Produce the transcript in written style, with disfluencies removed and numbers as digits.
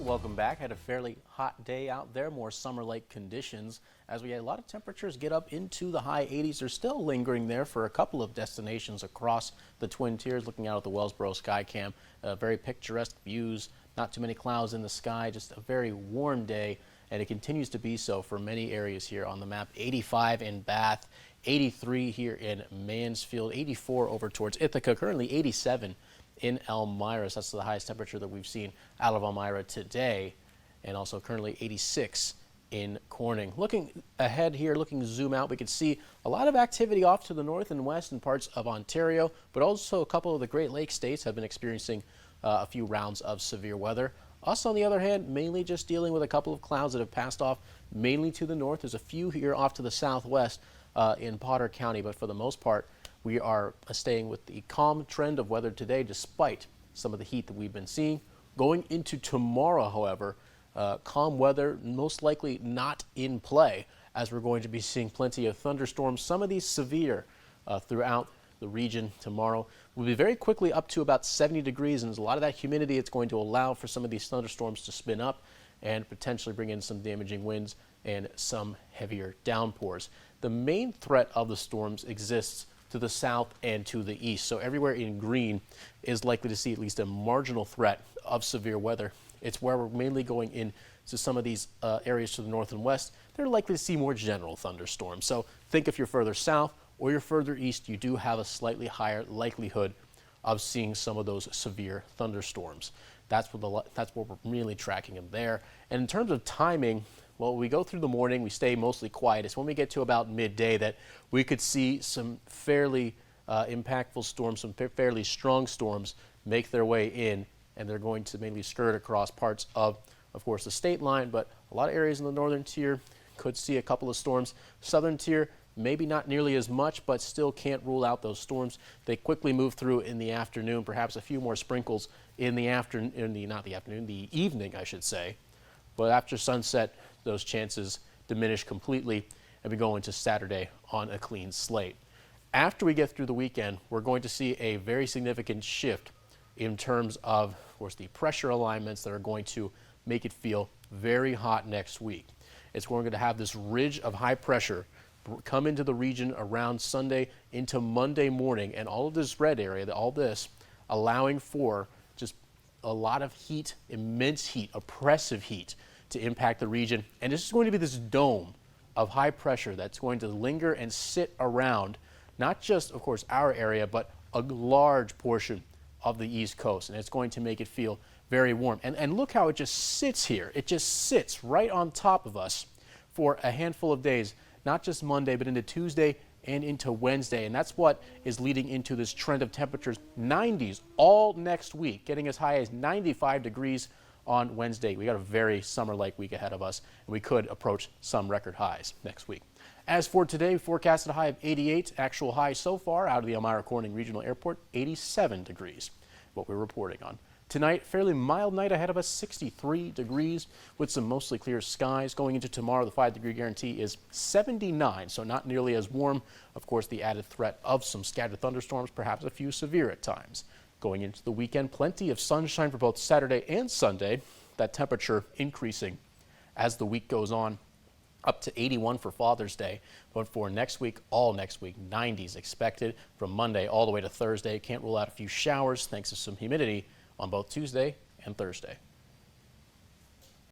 welcome back. Had a fairly hot day out there, more summer-like conditions as we had a lot of temperatures get up into the high 80s. They're still lingering there for a couple of destinations across the Twin Tiers. Looking out at the Wellsboro Skycam, very picturesque views, not too many clouds in the sky, just a very warm day, and it continues to be so for many areas here on the map. 85 in Bath, 83 here in Mansfield, 84 over towards Ithaca, currently 87 in Elmira. So that's the highest temperature that we've seen out of Elmira today, and also currently 86 in Corning. Looking ahead here, looking zoom out, we can see a lot of activity off to the north and west in parts of Ontario, but also a couple of the Great Lakes states have been experiencing a few rounds of severe weather. Us, on the other hand, mainly just dealing with a couple of clouds that have passed off mainly to the north. There's a few here off to the southwest in Potter County, but for the most part, we are staying with the calm trend of weather today, despite some of the heat that we've been seeing. Going into tomorrow, however, calm weather most likely not in play, as we're going to be seeing plenty of thunderstorms, some of these severe throughout the region tomorrow. We'll be very quickly up to about 70 degrees, and there's a lot of that humidity. It's going to allow for some of these thunderstorms to spin up and potentially bring in some damaging winds and some heavier downpours. The main threat of the storms exists to the south and to the east. So everywhere in green is likely to see at least a marginal threat of severe weather. It's where we're mainly going into some of these areas to the north and west. They're likely to see more general thunderstorms. So think if you're further south or you're further east, you do have a slightly higher likelihood of seeing some of those severe thunderstorms. That's what we're really tracking in there. And in terms of timing, well, we go through the morning, we stay mostly quiet. It's when we get to about midday that we could see some fairly impactful storms, some fairly strong storms make their way in, and they're going to mainly skirt across parts of course, the state line, but a lot of areas in the northern tier could see a couple of storms. Southern tier, maybe not nearly as much, but still can't rule out those storms. They quickly move through in the afternoon, perhaps a few more sprinkles in the afternoon, the evening, I should say. But after sunset, those chances diminish completely, and we go into Saturday on a clean slate. After we get through the weekend, we're going to see a very significant shift in terms of course, the pressure alignments that are going to make it feel very hot next week. It's going to have this ridge of high pressure come into the region around Sunday into Monday morning, and all of this red area, all this, allowing for just a lot of heat, immense heat, oppressive heat to impact the region. And this is going to be this dome of high pressure that's going to linger and sit around not just, of course, our area, but a large portion of the East Coast. And it's going to make it feel very warm. And look how it just sits here. It just sits right on top of us for a handful of days, not just Monday, but into Tuesday and into Wednesday. And that's what is leading into this trend of temperatures, 90s all next week, getting as high as 95 degrees on Wednesday. We got a very summer-like week ahead of us, and we could approach some record highs next week. As for today, forecasted a high of 88, actual high so far out of the Elmira Corning Regional Airport, 87 degrees, what we're reporting on. Tonight, fairly mild night ahead of us, 63 degrees with some mostly clear skies. Going into tomorrow, the 5-degree guarantee is 79, so not nearly as warm. Of course, the added threat of some scattered thunderstorms, perhaps a few severe at times. Going into the weekend, plenty of sunshine for both Saturday and Sunday. That temperature increasing as the week goes on, up to 81 for Father's Day. But for next week, all next week, 90s expected from Monday all the way to Thursday. Can't rule out a few showers thanks to some humidity on both Tuesday and Thursday.